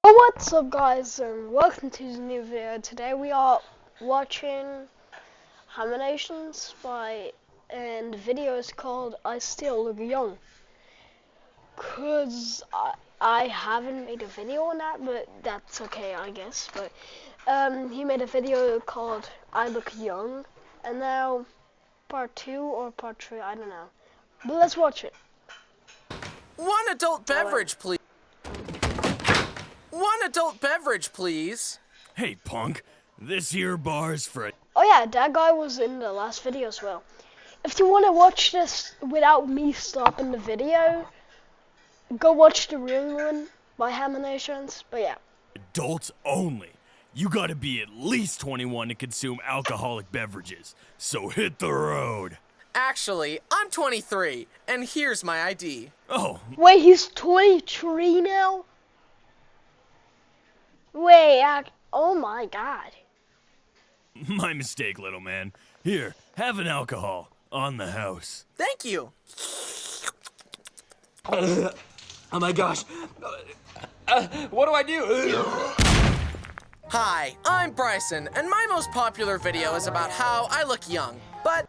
What's up guys and welcome to the new video. Today we are watching Haminations and the video is called I Still Look Young. Cause I haven't made a video on that, but that's okay I guess. But he made a video called I Look Young, and now part 2 or part 3, I don't know. But let's watch it. One adult beverage, please. One adult beverage, please. Hey, punk. This here bar's for... Oh yeah, that guy was in the last video as well. If you want to watch this without me stopping the video, go watch the real one by Haminations. But yeah. Adults only. You gotta be at least 21 to consume alcoholic beverages. So hit the road. Actually, I'm 23, and here's my ID. Oh. Wait, he's 23 now? Wait, oh my god. My mistake, little man. Here, have an alcohol. On the house. Thank you. Oh my gosh. What do I do? Hi, I'm Bryson, and my most popular video is about how I look young. But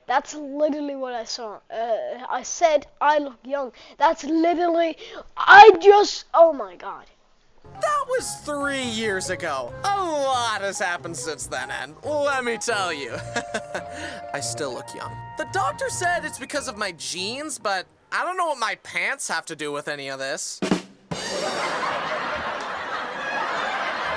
That's literally what I saw. I said I look young. That's literally, oh my god. that was 3 years ago. A lot has happened since then, and let me tell you, I still look young. The doctor said it's because of my genes, but I don't know what my pants have to do with any of this.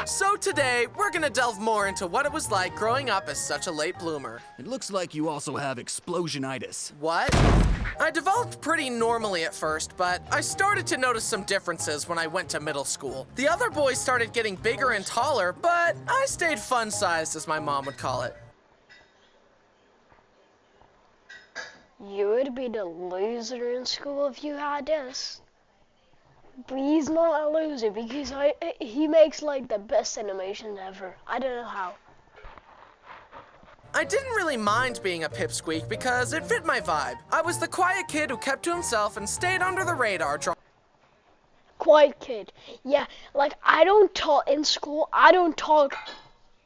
So today, we're gonna delve more into what it was like growing up as such a late bloomer. It looks like you also have explosionitis. What? I developed pretty normally at first, but I started to notice some differences when I went to middle school. The other boys started getting bigger and taller, but I stayed fun-sized, as my mom would call it. You would be the loser in school if you had this. But he's not a loser because he makes like the best animations ever. I don't know how. I didn't really mind being a pipsqueak because it fit my vibe. I was the quiet kid who kept to himself and stayed under the radar. Quiet kid. Yeah, like I don't talk in school. I don't talk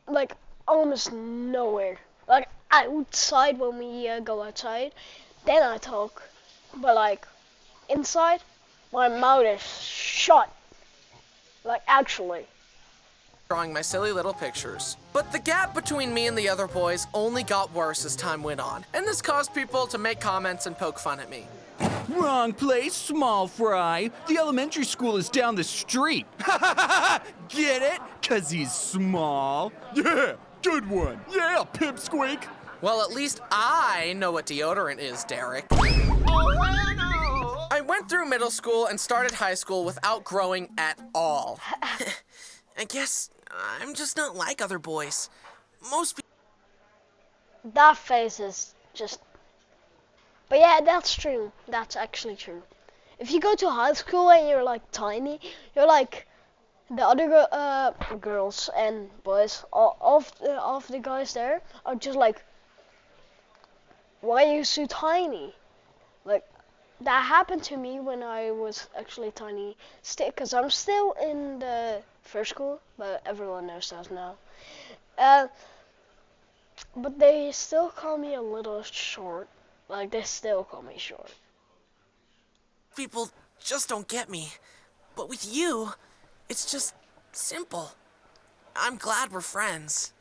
like almost nowhere. Like outside when we go outside, then I talk. But like inside, my mouth is shut. Like actually. Drawing my silly little pictures. But the gap between me and the other boys only got worse as time went on, and this caused people to make comments and poke fun at me. Wrong place, small fry. The elementary school is down the street. Get it? 'Cause he's small. Yeah, good one. Yeah, pipsqueak. Well, at least I know what deodorant is, Derek. I went through middle school and started high school without growing at all. I guess I'm just not like other boys. Most people... That face is just. But yeah, that's true. That's actually true. If you go to high school and you're like tiny, you're like the other girls and boys. All of the guys there are just like, why are you so tiny? Like that happened to me when I was actually tiny. Cause I'm still in the first school, but everyone knows that now. But they still call me a little short. Like, they still call me short. People just don't get me. But with you, it's just simple. I'm glad we're friends.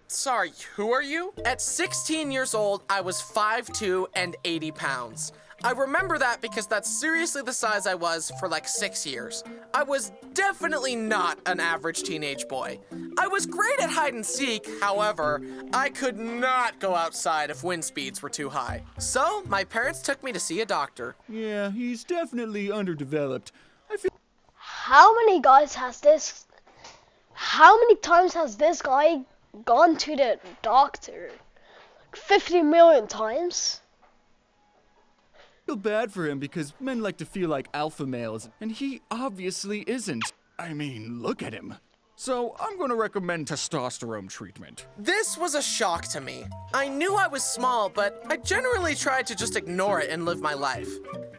Sorry, who are you? At 16 years old, I was 5'2" and 80 pounds. I remember that because that's seriously the size I was for like 6 years. I was definitely not an average teenage boy. I was great at hide and seek, however, I could not go outside if wind speeds were too high. So, my parents took me to see a doctor. Yeah, he's definitely underdeveloped. I feel How many times has this guy gone to the doctor? Like 50 million times? bad for him because men like to feel like alpha males, and he obviously isn't. I mean, look at him. So I'm going to recommend testosterone treatment. This was a shock to me. I knew I was small, but I generally tried to just ignore it and live my life.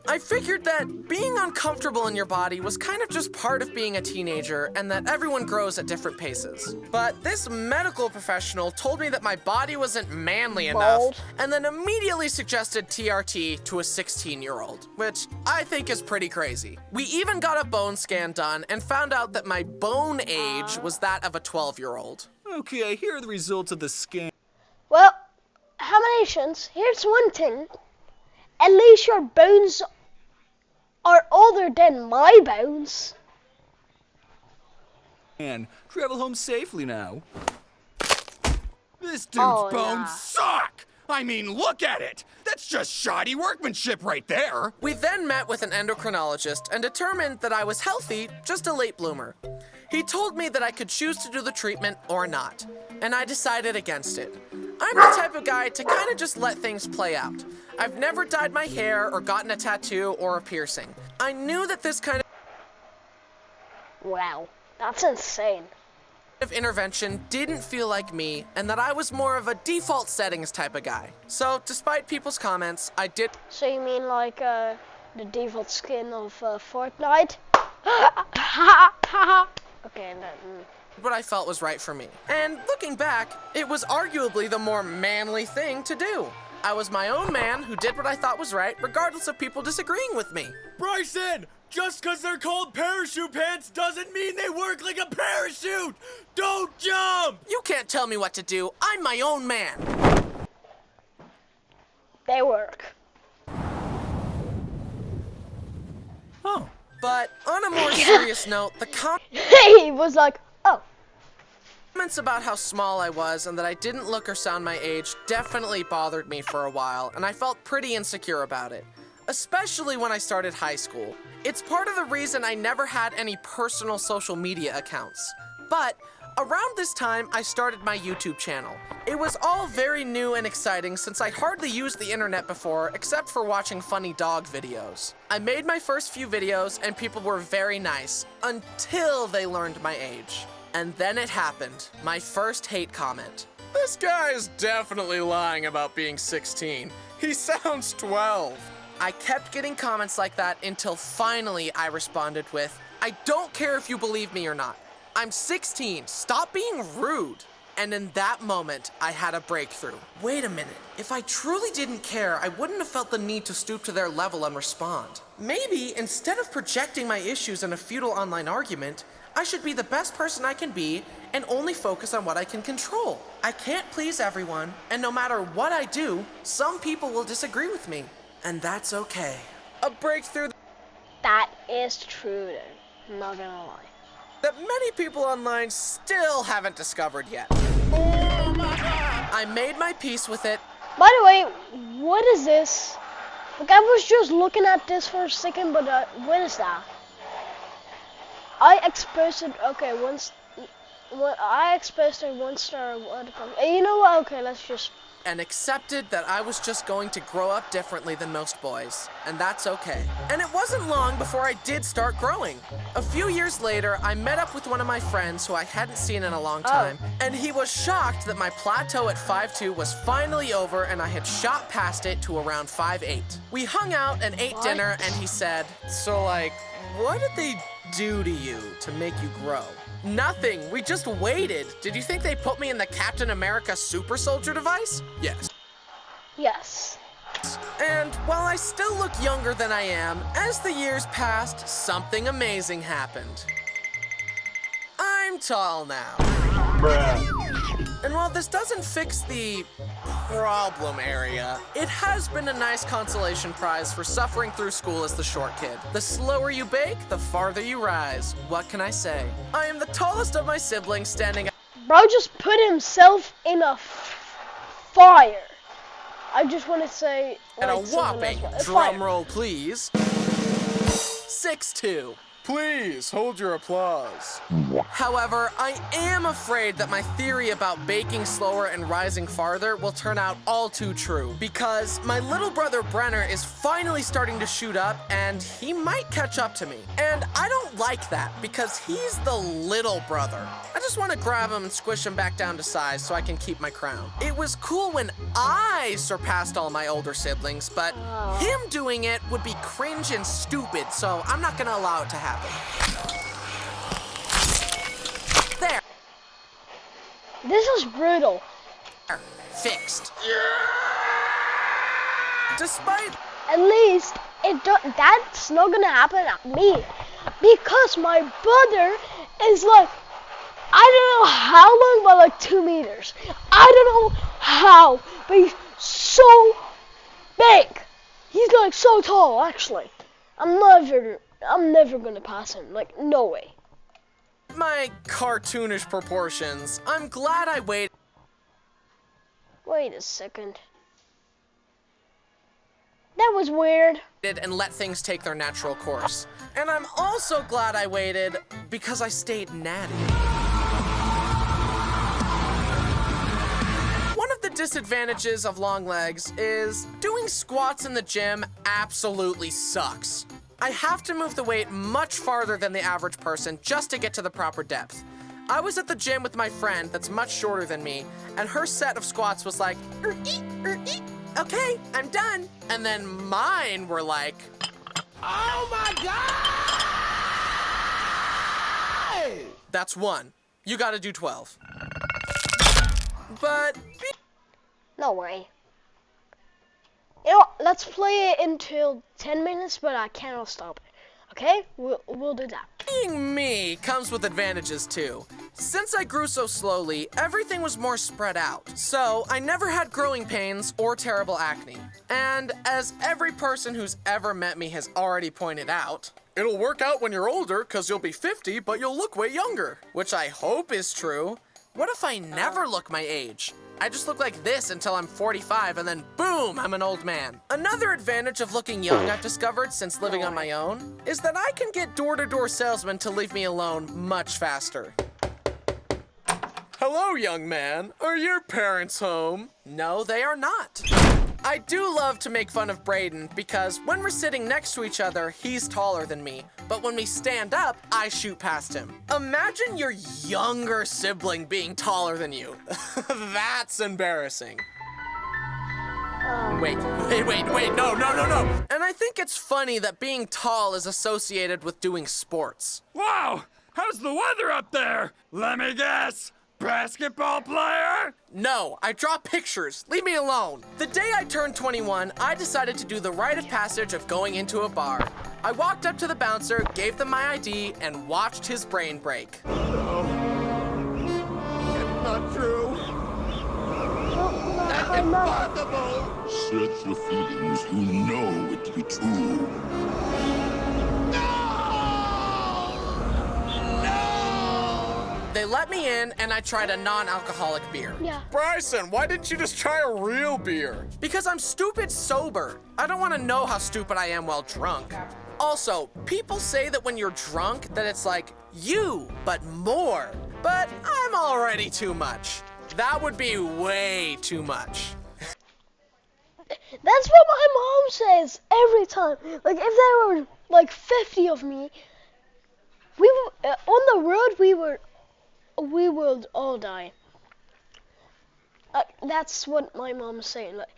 I figured that being uncomfortable in your body was kind of just part of being a teenager and that everyone grows at different paces. But this medical professional told me that my body wasn't manly enough and then immediately suggested TRT to a 16-year-old, which I think is pretty crazy. We even got a bone scan done and found out that my bone age was that of a 12-year-old. Okay, here are the results of the scan. Well, Haminations, here's one thing. At least your bones are older than my bones. And travel home safely now. This dude's Oh, bones yeah. suck! I mean, look at it! That's just shoddy workmanship right there! We then met with an endocrinologist and determined that I was healthy, just a late bloomer. He told me that I could choose to do the treatment or not, and I decided against it. I'm the type of guy to kind of just let things play out. I've never dyed my hair or gotten a tattoo or a piercing. I knew that this kind Wow, that's insane. of intervention didn't feel like me and that I was more of a default settings type of guy. So, despite people's comments, I did So you mean like the default skin of Fortnite? Okay, and then... what I felt was right for me. And looking back, it was arguably the more manly thing to do. I was my own man who did what I thought was right, regardless of people disagreeing with me. Bryson, just because they're called parachute pants doesn't mean they work like a parachute. Don't jump. You can't tell me what to do. I'm my own man. They work. Oh. But on a more serious note, the He was like, oh. comments about how small I was and that I didn't look or sound my age definitely bothered me for a while, and I felt pretty insecure about it, especially when I started high school. It's part of the reason I never had any personal social media accounts. But around this time, I started my YouTube channel. It was all very new and exciting since I hardly used the internet before except for watching funny dog videos. I made my first few videos and people were very nice until they learned my age. And then it happened, my first hate comment. This guy is definitely lying about being 16. He sounds 12. I kept getting comments like that until finally I responded with, I don't care if you believe me or not. I'm 16, stop being rude. And in that moment, I had a breakthrough. Wait a minute, if I truly didn't care, I wouldn't have felt the need to stoop to their level and respond. Maybe, instead of projecting my issues in a futile online argument, I should be the best person I can be and only focus on what I can control. I can't please everyone, and no matter what I do, some people will disagree with me. And that's okay. A breakthrough That is true then. I'm not gonna lie. that many people online still haven't discovered yet. I made my peace with it. By the way, what is this? Like, I was just looking at this for a second, but what is that? I exposed it. Okay, once. Well, I exposed it 1 star. You know what? Okay, let's just. And accepted that I was just going to grow up differently than most boys, and that's okay. And it wasn't long before I did start growing. A few years later, I met up with one of my friends who I hadn't seen in a long time, and he was shocked that my plateau at 5'2" was finally over and I had shot past it to around 5'8". We hung out and ate dinner, and he said, so like, what did they do to you to make you grow? Nothing. We just waited. Did you think they put me in the Captain America super soldier device? Yes. Yes. And while I still look younger than I am, as the years passed, something amazing happened. I'm tall now. And while this doesn't fix the problem area, it has been a nice consolation prize for suffering through school as the short kid. The slower you bake, the farther you rise. What can I say? I am the tallest of my siblings, standing Bro just put himself in a fire. I just want to say. at a like, something whopping, else. drum roll please, 6'2". Please hold your applause. However, I am afraid that my theory about baking slower and rising farther will turn out all too true, because my little brother Brenner is finally starting to shoot up and he might catch up to me. And I don't like that because he's the little brother. I just want to grab him and squish him back down to size so I can keep my crown. It was cool when I surpassed all my older siblings, but him doing it would be cringe and stupid, so I'm not gonna allow it to happen. There. This is brutal. Fixed. Despite At least that's not gonna happen at me, because my brother is like, I don't know how long, but like 2 meters. I don't know how, but he's so big. He's like so tall, actually. I'm never gonna pass him. Like, no way. my cartoonish proportions, I'm glad I waited. Wait a second. That was weird. And let things take their natural course. And I'm also glad I waited because I stayed natty. One of the disadvantages of long legs is doing squats in the gym absolutely sucks. I have to move the weight much farther than the average person just to get to the proper depth. I was at the gym with my friend that's much shorter than me, and her set of squats was like, okay, I'm done. And then mine were like, oh my God! That's one. You gotta do 12. But... No way. You know, let's play it until 10 minutes, but I cannot stop it. Okay? We'll do that. being me comes with advantages too. Since I grew so slowly, everything was more spread out. So I never had growing pains or terrible acne. And as every person who's ever met me has already pointed out, It'll work out when you're older, because you'll be 50, but you'll look way younger. which I hope is true, what if I never look my age? I just look like this until I'm 45 and then boom, I'm an old man. Another advantage of looking young I've discovered since living on my own is that I can get door-to-door salesmen to leave me alone much faster. Hello, young man. Are your parents home? No, they are not. I do love to make fun of Brayden because when we're sitting next to each other, he's taller than me. But when we stand up, I shoot past him. Imagine your younger sibling being taller than you. That's embarrassing. Wait, no. And I think it's funny that being tall is associated with doing sports. Wow! How's the weather up there? Let me guess. Basketball player? No, I draw pictures. Leave me alone. The day I turned 21, I decided to do the rite of passage of going into a bar. I walked up to the bouncer, gave them my ID, and watched his brain break. Not true. Search your feelings, you know it to be true. They let me in, and I tried a non-alcoholic beer. Yeah. Bryson, why didn't you just try a real beer? Because I'm stupid sober. I don't want to know how stupid I am while drunk. Also, people say that when you're drunk, that it's like you, but more. But I'm already too much. That would be way too much. That's what my mom says every time. Like, if there were like 50 of me, on the road we would all die. That's what my mom's saying. Like,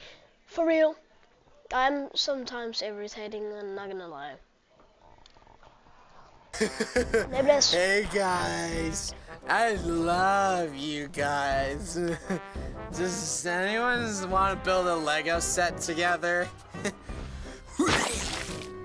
for real, I'm sometimes irritating. I'm not gonna lie. Maybe that's Hey guys, I love you guys. Does anyone want to build a Lego set together?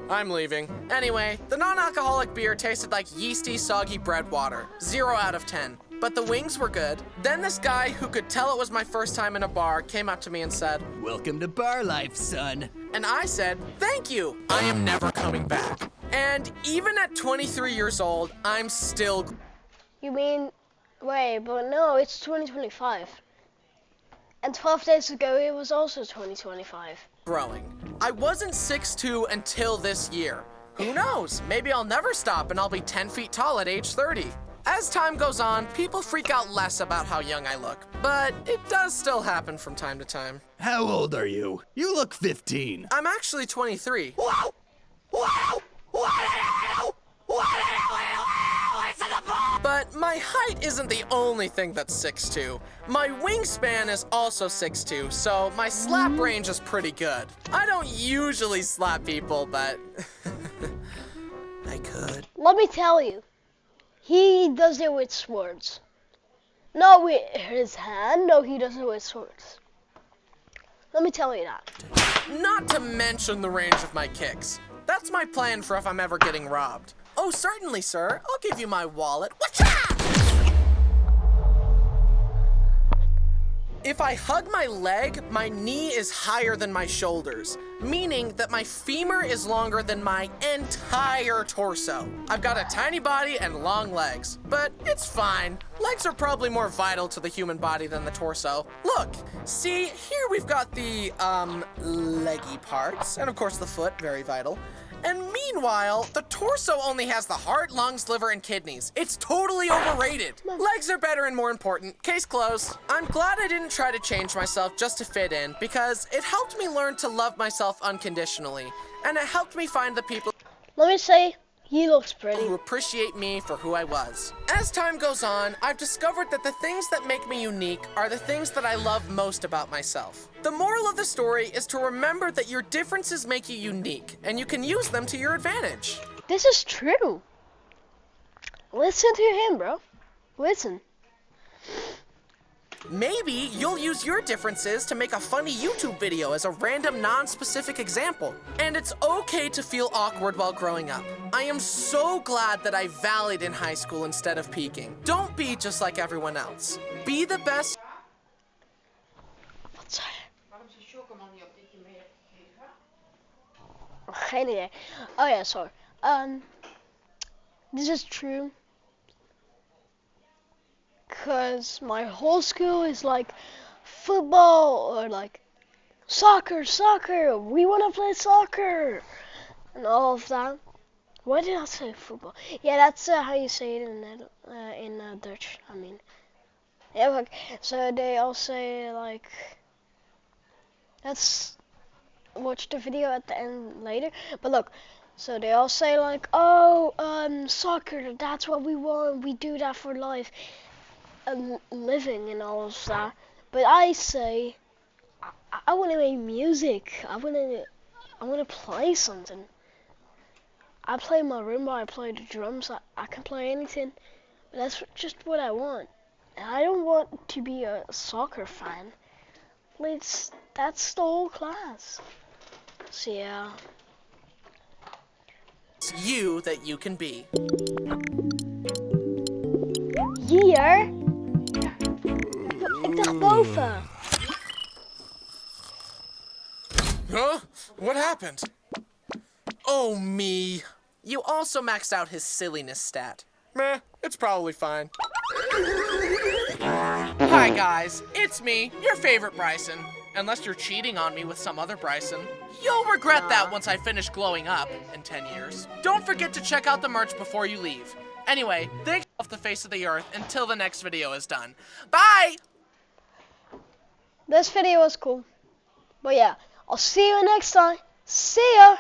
I'm leaving. Anyway, the non-alcoholic beer tasted like yeasty, soggy bread water. 0 out of 10. But the wings were good. Then this guy, who could tell it was my first time in a bar, came up to me and said, Welcome to bar life, son. and I said, thank you. I am never coming back. And even at 23 years old, I'm still You mean, wait, but no, it's 2025. And 12 days ago, it was also 2025. growing. I wasn't 6'2" until this year. Who knows? Maybe I'll never stop and I'll be 10 feet tall at age 30. As time goes on, people freak out less about how young I look, but it does still happen from time to time. How old are you? You look 15. I'm actually 23. But my height isn't the only thing that's 6'2". My wingspan is also 6'2", so my slap range is pretty good. I don't usually slap people, but I could. Let me tell you, he does it with swords. Not with his hand, no, he does it with swords. Let me tell you that. Not to mention the range of my kicks. That's my plan for if I'm ever getting robbed. Oh, certainly, sir. I'll give you my wallet. Whatcha? If I hug my leg, my knee is higher than my shoulders, meaning that my femur is longer than my entire torso. I've got a tiny body and long legs, but it's fine. Legs are probably more vital to the human body than the torso. Look, see, here we've got the, leggy parts, and of course the foot, very vital. And meanwhile, the torso only has the heart, lungs, liver, and kidneys. It's totally overrated. Legs are better and more important. Case closed. I'm glad I didn't try to change myself just to fit in, because it helped me learn to love myself unconditionally. And it helped me find the people Let me say, he looks pretty. who appreciate me for who I was. As time goes on, I've discovered that the things that make me unique are the things that I love most about myself. The moral of the story is to remember that your differences make you unique, and you can use them to your advantage. This is true. Listen to him, bro. Listen. Maybe you'll use your differences to make a funny YouTube video as a random non-specific example. And it's okay to feel awkward while growing up. I am so glad that I valleyed in high school instead of peaking. Don't be just like everyone else. Be the best. Wat zei je? Geen idee. Oh yeah, sorry. This is true. Cause my whole school is like football or like soccer. We wanna play soccer and all of that. Why did I say football? Yeah, that's how you say it in Dutch. I mean, yeah. Look, so they all say like. Let's watch the video at the end later. But look, so they all say like, oh, soccer. That's what we want. We do that for life. Living and all of that, but I say I want to make music. I want to play something. I play marimba. I play the drums. I can play anything, but that's just what I want. And I don't want to be a soccer fan. That's the whole class. So yeah. It's you that you can be. Hier. Ik dacht boven. Huh? What happened? Oh, me. You also maxed out his silliness stat. Meh, it's probably fine. Hi, guys. It's me, your favorite Bryson. Unless you're cheating on me with some other Bryson. You'll regret that once I finish glowing up in 10 years. Don't forget to check out the merch before you leave. Anyway, thanks off the face of the earth until the next video is done. Bye! This video was cool. But yeah, I'll see you next time. See ya!